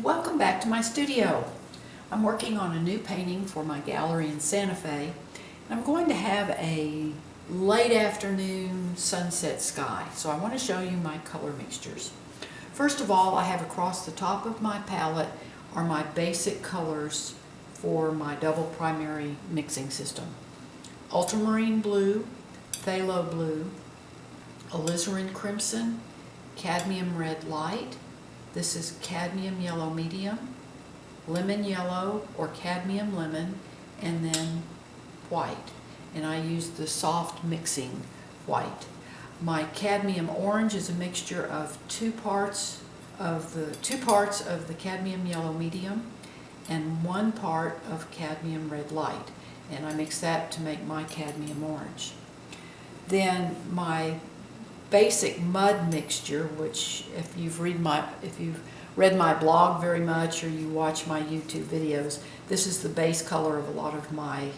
Welcome back to my studio. I'm working on a new painting for my gallery in Santa Fe. And I'm going to have a late afternoon sunset sky, so I want to show you my color mixtures. First of all, I have across the top of my palette are my basic colors for my double primary mixing system. Ultramarine blue, phthalo blue, alizarin crimson, cadmium red light. This is cadmium yellow medium, lemon yellow or cadmium lemon, and then white. And I use the soft mixing white. My cadmium orange is a mixture of two parts of the cadmium yellow medium and 1 part of cadmium red light. And I mix that to make my cadmium orange. Then my basic mud mixture, which if you've read my blog very much or you watch my YouTube videos, this is the base color of a lot of my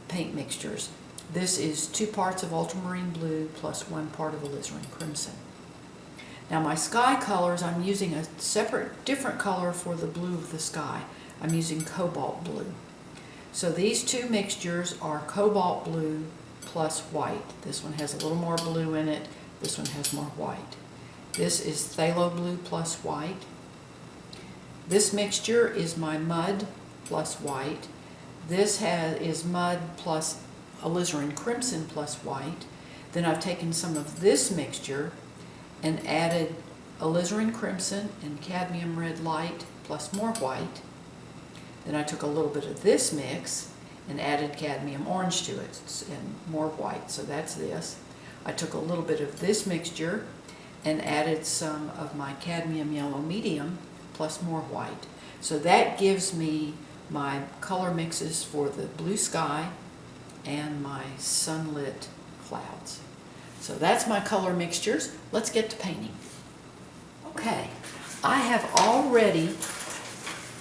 paint mixtures. This is 2 parts of ultramarine blue plus 1 part of alizarin crimson. Now my sky colors, I'm using a different color for the blue of the sky. I'm using cobalt blue. So these 2 mixtures are cobalt blue plus white. This one has a little more blue in it. This one has more white. This is phthalo blue plus white. This mixture is my mud plus white. This is mud plus alizarin crimson plus white. Then I've taken some of this mixture and added alizarin crimson and cadmium red light plus more white. Then I took a little bit of this mix and added cadmium orange to it and more white, so that's this. I took a little bit of this mixture and added some of my cadmium yellow medium plus more white. So that gives me my color mixes for the blue sky and my sunlit clouds. So that's my color mixtures. Let's get to painting. Okay, I have already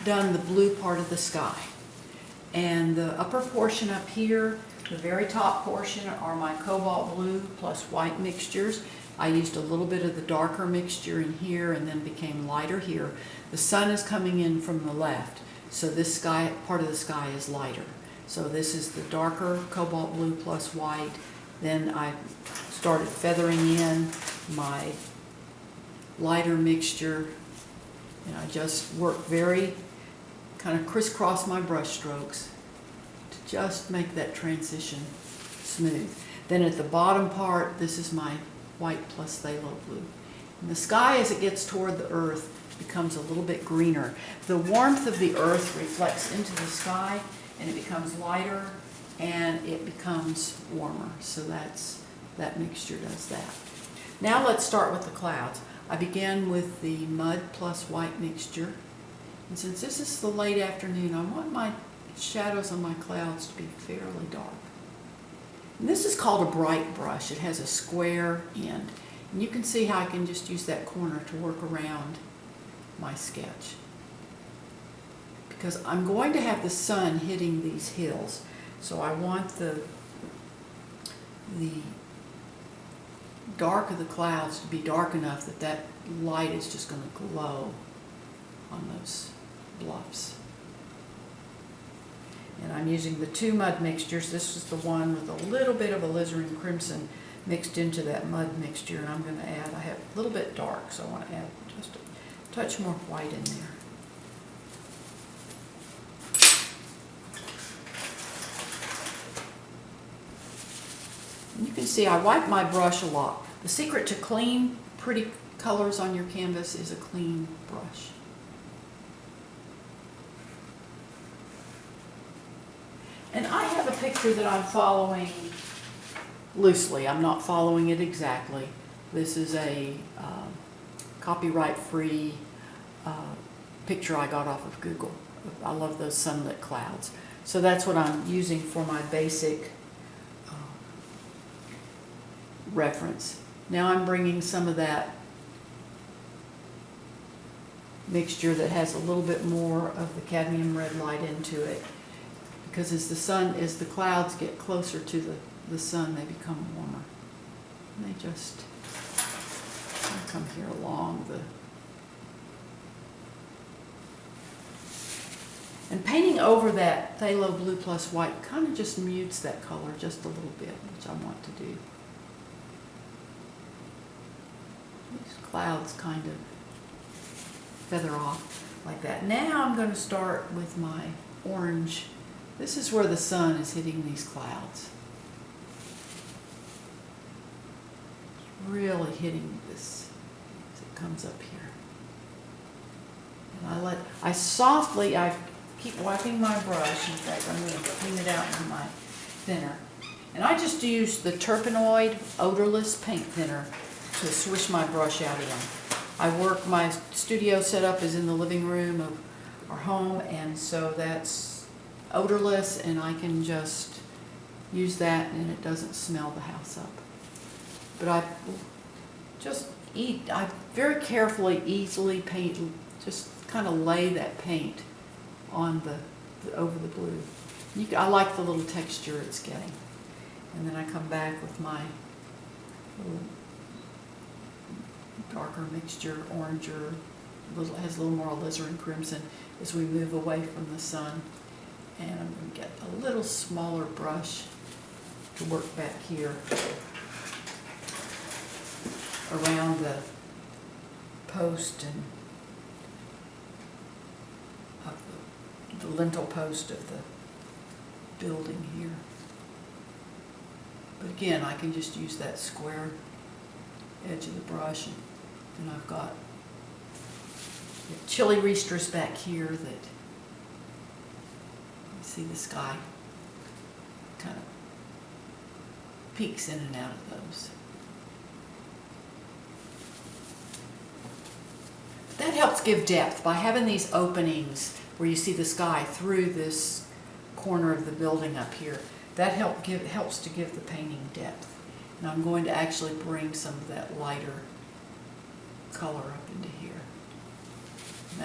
done the blue part of the sky. And the upper portion up here, the very top portion, are my cobalt blue plus white mixtures. I used a little bit of the darker mixture in here and then became lighter here. The sun is coming in from the left, so this sky part of the sky is lighter. So this is the darker cobalt blue plus white. Then I started feathering in my lighter mixture, and I just work very kind of crisscross my brush strokes to just make that transition smooth. Then at the bottom part, this is my white plus phthalo blue. And the sky, as it gets toward the earth, becomes a little bit greener. The warmth of the earth reflects into the sky and it becomes lighter and it becomes warmer. So that mixture does that. Now let's start with the clouds. I began with the mud plus white mixture. And since this is the late afternoon, I want my shadows on my clouds to be fairly dark. And this is called a bright brush. It has a square end. And you can see how I can just use that corner to work around my sketch. Because I'm going to have the sun hitting these hills. So I want the dark of the clouds to be dark enough that that light is just going to glow on those bluffs. And I'm using the 2 mud mixtures. This is the one with a little bit of alizarin crimson mixed into that mud mixture, and I'm going to add, I have a little bit dark, so I want to add just a touch more white in there. And you can see I wipe my brush a lot. The secret to clean, pretty colors on your canvas is a clean brush. And I have a picture that I'm following loosely. I'm not following it exactly. This is a copyright-free picture I got off of Google. I love those sunlit clouds. So that's what I'm using for my basic reference. Now I'm bringing some of that mixture that has a little bit more of the cadmium red light into it. Because as the clouds get closer to the sun, they become warmer. And they just come here along And painting over that phthalo blue plus white kind of just mutes that color just a little bit, which I want to do. These clouds kind of feather off like that. Now I'm going to start with my orange. This is where the sun is hitting these clouds. It's really hitting this as it comes up here. And I keep wiping my brush. In fact, I'm going to clean it out with my thinner. And I just use the Turpenoid odorless paint thinner to swish my brush out in. My studio setup is in the living room of our home, and so that's odorless, and I can just use that and it doesn't smell the house up. But I very carefully, easily paint, just kind of lay that paint on over the blue. I like the little texture it's getting. And then I come back with my little darker mixture, oranger, has a little more alizarin crimson as we move away from the sun. And I'm going to get a little smaller brush to work back here around the post and of the lintel post of the building here. But again, I can just use that square edge of the brush, and I've got chili restras back here that you see the sky kind of peeks in and out of those. That helps give depth by having these openings where you see the sky through this corner of the building up here. That helps to give the painting depth. And I'm going to actually bring some of that lighter color up into here. And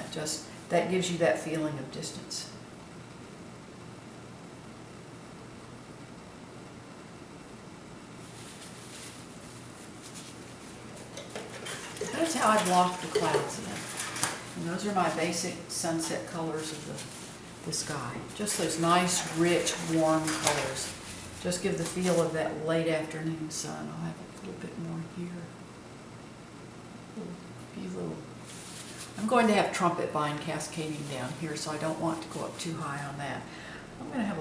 that gives you that feeling of distance. That's how I block the clouds in. And those are my basic sunset colors of the sky. Just those nice, rich, warm colors. Just give the feel of that late afternoon sun. I'll have a little bit more here. I'm going to have trumpet vine cascading down here, so I don't want to go up too high on that. I'm going to have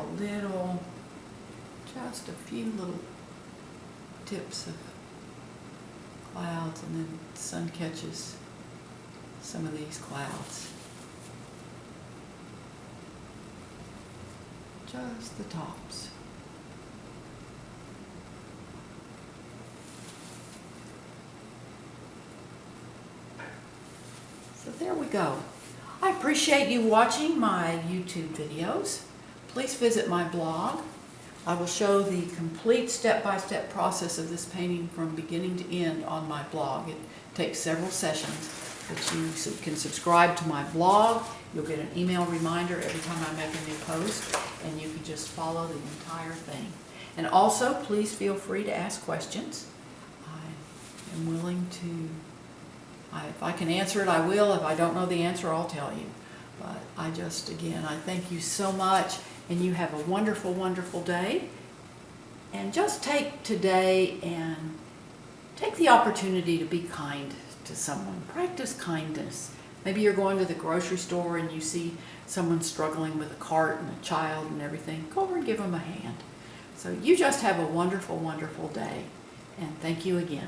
just a few little tips of clouds, and then the sun catches some of these clouds. Just the tops. So there we go. I appreciate you watching my YouTube videos. Please visit my blog. I will show the complete step-by-step process of this painting from beginning to end on my blog. It takes several sessions, but you can subscribe to my blog. You'll get an email reminder every time I make a new post, and you can just follow the entire thing. And also, please feel free to ask questions. I am willing to, if I can answer it, I will. If I don't know the answer, I'll tell you. But again, I thank you so much, and you have a wonderful, wonderful day. And just take today and take the opportunity to be kind to someone. Practice kindness. Maybe you're going to the grocery store and you see someone struggling with a cart and a child and everything. Go over and give them a hand. So you just have a wonderful, wonderful day. And thank you again.